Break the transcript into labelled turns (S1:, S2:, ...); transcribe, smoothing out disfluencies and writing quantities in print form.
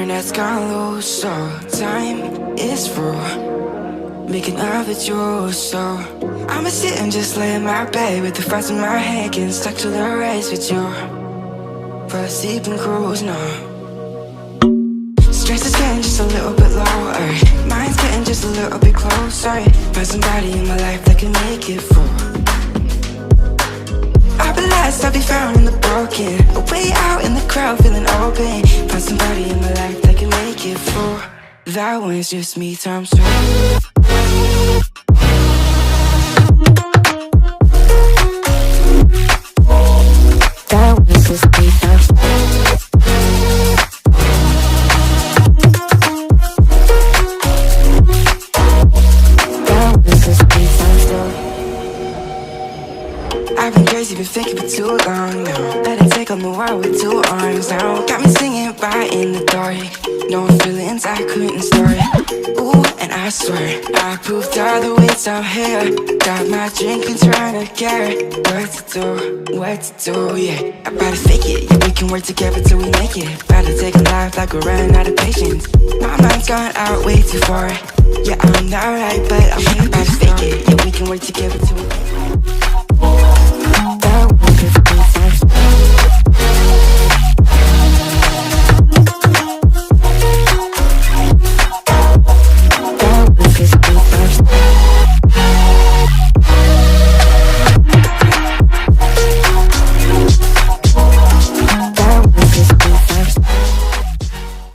S1: internet's gone loose, so time is through. Making love with you, so I'ma sit and just lay in my bed with the thoughts in my head, getting stuck to the race with you. For a sleeping cruise, no. Stress is getting just a little bit lower, mind's getting just a little bit closer. Find somebody in my life that can make it through. I'll be lost, I'll be found in the broken, way out in the crowd feeling open. Find somebody in my life that can make it through. That one's just me times two. That was just me times two. That was just me times two. I've been crazy, been thinking for too long now. Let it take on the world with two arms now. Got me singing right in the dark, knowing feelings I couldn't store. Ooh, and I swear I proved all the ways I'm here. Got my drink and trying to get what to do, yeah. About to fake it, yeah, we can work together till we make it. About to take a life like we're running out of patience. My mind's gone out way too far. Yeah, I'm not right, but I'm here. About to fake it, yeah, we can work together till we make it.